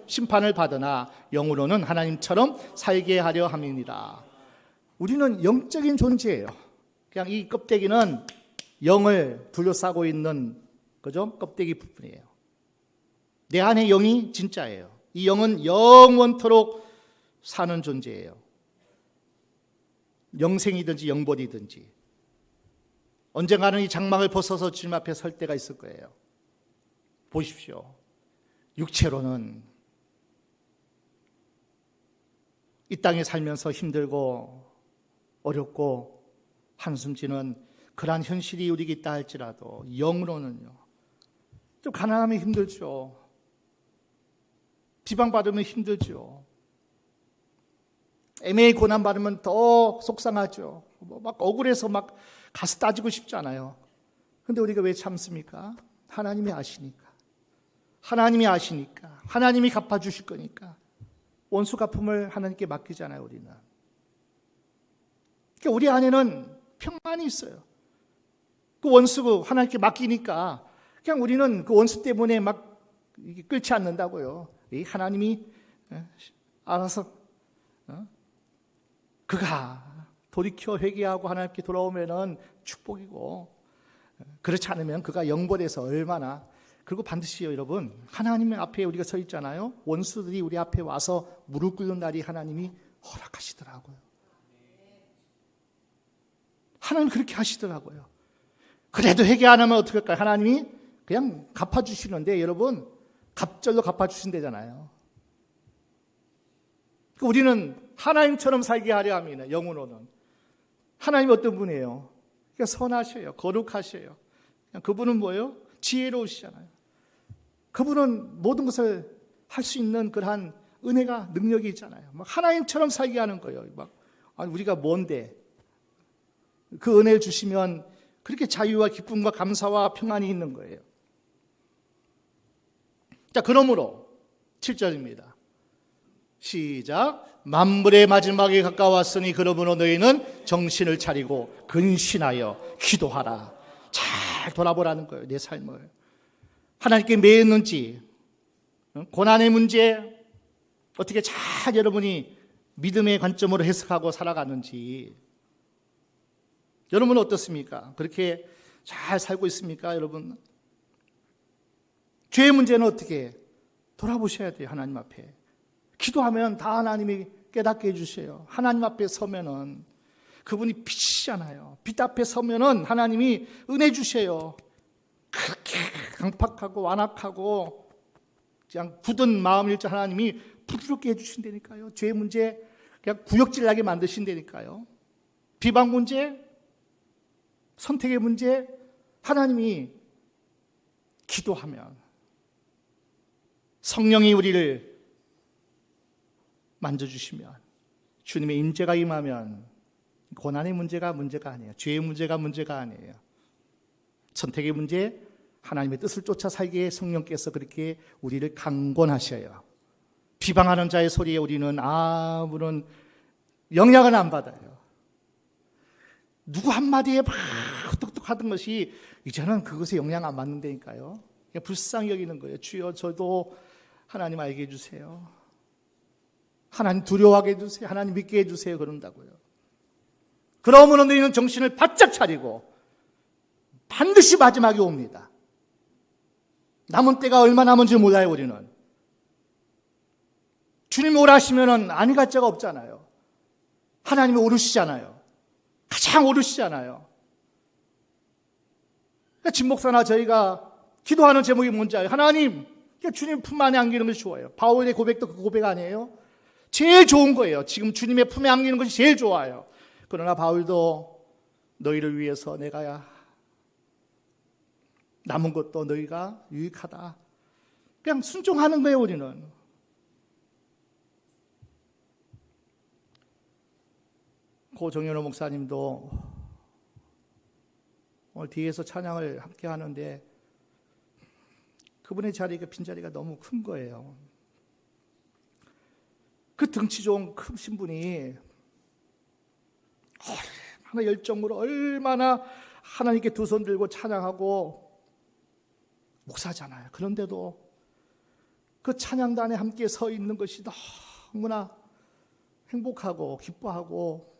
심판을 받으나 영으로는 하나님처럼 살게 하려 함이니라. 우리는 영적인 존재예요. 그냥 이 껍데기는 영을 둘러싸고 있는 그죠? 껍데기 부분이에요. 내 안에 영이 진짜예요. 이 영은 영원토록 사는 존재예요. 영생이든지 영벌이든지 언젠가는 이 장막을 벗어서 주님 앞에 설 때가 있을 거예요. 보십시오. 육체로는 이 땅에 살면서 힘들고 어렵고 한숨지는 그러한 현실이 우리에게 있다 할지라도 영으로는요, 좀 가난하면 힘들죠. 비방받으면 힘들죠. 애매히 고난받으면 더 속상하죠. 막 억울해서 막 가서 따지고 싶지 않아요. 그런데 우리가 왜 참습니까? 하나님이 아시니까. 하나님이 아시니까. 하나님이 갚아주실 거니까. 원수 갚음을 하나님께 맡기잖아요, 우리는. 그러니까 우리 안에는 평안이 있어요. 그 원수 하나님께 맡기니까 그냥 우리는 그 원수 때문에 막 끓지 않는다고요. 하나님이 알아서 그가 돌이켜 회개하고 하나님께 돌아오면은 축복이고, 그렇지 않으면 그가 영벌에서 얼마나. 그리고 반드시요, 여러분, 하나님 앞에 우리가 서 있잖아요. 원수들이 우리 앞에 와서 무릎 꿇는 날이 하나님이 허락하시더라고요. 하나님 그렇게 하시더라고요. 그래도 회개 안 하면 어떻게 할까요? 하나님이 그냥 갚아주시는데, 여러분, 갑절로 갚아주신대잖아요. 우리는 하나님처럼 살게 하려 합니다. 영으로는. 하나님 어떤 분이에요? 그러니까 선하셔요. 거룩하셔요. 그분은 뭐예요? 지혜로우시잖아요. 그분은 모든 것을 할 수 있는 그러한 은혜가, 능력이 있잖아요. 막 하나님처럼 살게 하는 거예요. 막 우리가 뭔데? 그 은혜를 주시면 그렇게 자유와 기쁨과 감사와 평안이 있는 거예요. 자, 그러므로 7절입니다. 시작. 만물의 마지막에 가까웠으니 그러므로 너희는 정신을 차리고 근신하여 기도하라. 잘 돌아보라는 거예요. 내 삶을 하나님께 매였는지, 고난의 문제 어떻게 잘 여러분이 믿음의 관점으로 해석하고 살아가는지. 여러분은 어떻습니까? 그렇게 잘 살고 있습니까? 여러분, 죄의 문제는 어떻게 돌아보셔야 돼요. 하나님 앞에 기도하면 다 하나님이 깨닫게 해주세요. 하나님 앞에 서면은 그분이 빛이잖아요. 빛 앞에 서면은 하나님이 은혜 주세요. 그렇게 강팍하고 완악하고 그냥 굳은 마음일 줄 하나님이 부드럽게 해주신다니까요. 죄의 문제 그냥 구역질 나게 만드신다니까요. 비방 문제, 선택의 문제, 하나님이 기도하면, 성령이 우리를 만져주시면, 주님의 임재가 임하면 고난의 문제가 아니에요. 죄의 문제가 아니에요. 선택의 문제, 하나님의 뜻을 쫓아 살기에 성령께서 그렇게 우리를 강권하셔요. 비방하는 자의 소리에 우리는 아무런 영향을 안 받아요. 누구 한마디에 막 똑똑하던 것이 이제는 그것에 영향 안 받는다니까요. 그냥 불쌍히 여기는 거예요. 주여, 저도 하나님 알게 해주세요. 하나님 두려워하게 해주세요. 하나님 믿게 해주세요. 그런다고요. 그러면 너희는 정신을 바짝 차리고 반드시 마지막이 옵니다. 남은 때가 얼마 남은지 몰라요. 우리는 주님이 오라 하시면 아니 갈 자가 없잖아요. 하나님이 오르시잖아요. 가장 오르시잖아요. 그러니까 진 목사나 저희가 기도하는 제목이 뭔지 알아요? 하나님, 주님 품 안에 안기는 것이 좋아요. 바울의 고백도 그 고백 아니에요? 제일 좋은 거예요. 지금 주님의 품에 안기는 것이 제일 좋아요. 그러나 바울도 너희를 위해서 내가 남은 것도 너희가 유익하다. 그냥 순종하는 거예요. 우리는. 고 정현호 목사님도 오늘 뒤에서 찬양을 함께 하는데 그분의 자리가, 빈자리가 너무 큰 거예요. 그 등치 좋은 크신 분이 얼마나 열정으로, 얼마나 하나님께 두 손 들고 찬양하고 목사잖아요. 그런데도 그 찬양단에 함께 서 있는 것이 너무나 행복하고 기뻐하고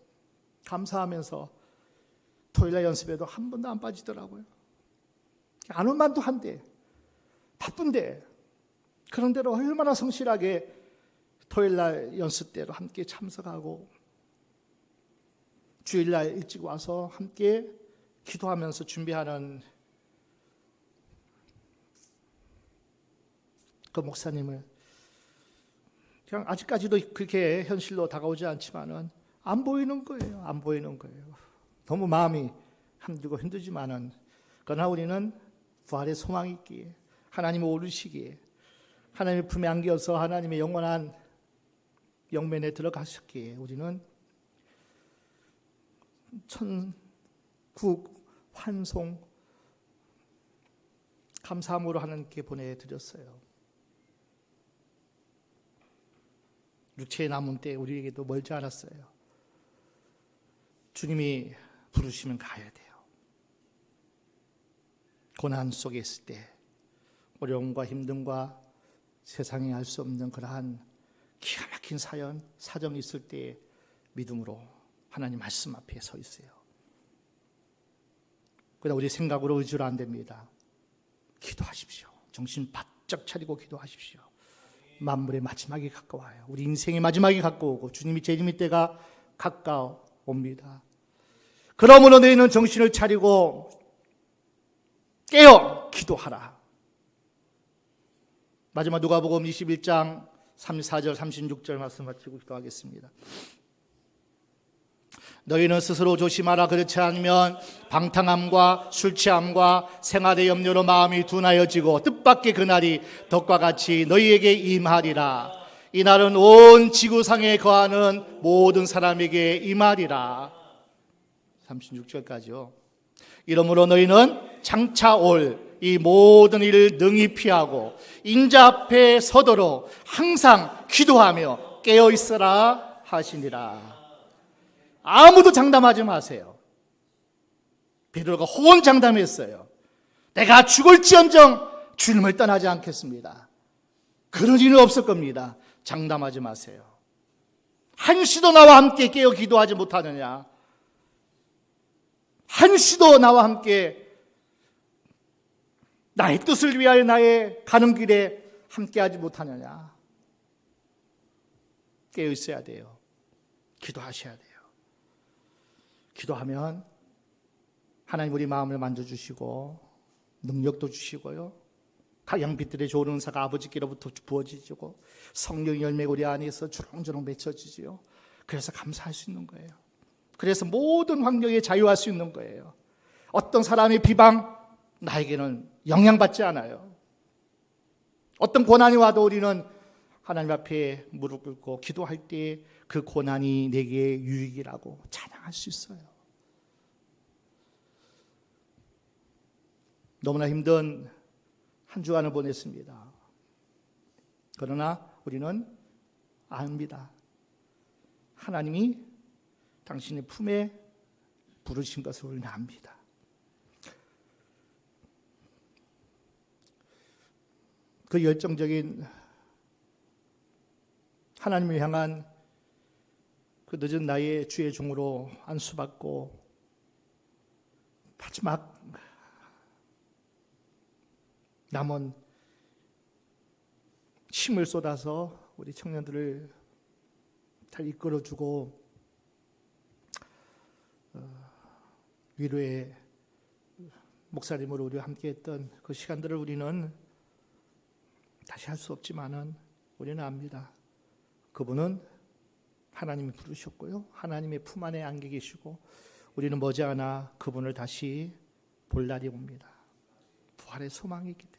감사하면서 토요일날 연습에도 한 번도 안 빠지더라고요. 안 올만도 한데, 바쁜데, 그런데도 얼마나 성실하게 토요일날 연습 때도 함께 참석하고 주일날 일찍 와서 함께 기도하면서 준비하는 그 목사님을 그냥 아직까지도 그렇게 현실로 다가오지 않지만은 안 보이는 거예요. 안 보이는 거예요. 너무 마음이 힘들고 힘들지만은 그러나 우리는 부활의 소망이 있기에, 하나님이 오르시기에, 하나님의 품에 안겨서 하나님의 영원한 영면에 들어가셨기에 우리는 천국 환송 감사함으로 하나님께 보내드렸어요. 육체의 남은 때 우리에게도 멀지 않았어요. 주님이 부르시면 가야 돼요. 고난 속에 있을 때, 어려움과 힘듦과 세상에 알 수 없는 그러한 기가 막힌 사정이 있을 때 믿음으로 하나님 말씀 앞에 서 있어요. 그러나 우리 생각으로 의지로 안 됩니다. 기도하십시오. 정신 바짝 차리고 기도하십시오. 만물의 마지막이 가까워요. 우리 인생의 마지막이 가까우고 주님이 재림의 때가 가까워옵니다. 그러므로 너희는 정신을 차리고 깨어 기도하라. 마지막 누가복음 21장 34절 36절 말씀 마치고 기도하겠습니다. 너희는 스스로 조심하라. 그렇지 않으면 방탕함과 술취함과 생활의 염려로 마음이 둔하여지고 뜻밖의 그날이 덕과 같이 너희에게 임하리라. 이날은 온 지구상에 거하는 모든 사람에게 임하리라. 36절까지요. 이러므로 너희는 장차 올 이 모든 일을 능히 피하고 인자 앞에 서도록 항상 기도하며 깨어 있어라 하시니라. 아무도 장담하지 마세요. 베드로가 호언장담했어요. 내가 죽을지언정 주님을 떠나지 않겠습니다. 그런 일은 없을 겁니다. 장담하지 마세요. 한시도 나와 함께 깨어 기도하지 못하느냐? 한시도 나와 함께 나의 뜻을 위하여 나의 가는 길에 함께하지 못하느냐? 깨어 있어야 돼요. 기도하셔야 돼요. 기도하면 하나님 우리 마음을 만져주시고 능력도 주시고요. 양빛들의 좋은 은사가 아버지께로부터 부어지고 성령의 열매가 우리 안에서 주렁주렁 맺혀지지요. 그래서 감사할 수 있는 거예요. 그래서 모든 환경에 자유할 수 있는 거예요. 어떤 사람의 비방 나에게는 영향받지 않아요. 어떤 고난이 와도 우리는 하나님 앞에 무릎 꿇고 기도할 때 그 고난이 내게 유익이라고 찬양할 수 있어요. 너무나 힘든 한 주간을 보냈습니다. 그러나 우리는 압니다. 하나님이 당신의 품에 부르신 것을 우리는 압니다. 그 열정적인 하나님을 향한 그 늦은 나이에 주의 종으로 안수받고 마지막 남은 힘을 쏟아서 우리 청년들을 잘 이끌어주고 위로의 목사님으로 우리와 함께했던 그 시간들을 우리는 다시 할 수 없지만은 우리는 압니다. 그분은 하나님이 부르셨고요. 하나님의 품 안에 안겨 계시고 우리는 머지않아 그분을 다시 볼 날이 옵니다. 부활의 소망이 있기 때문에.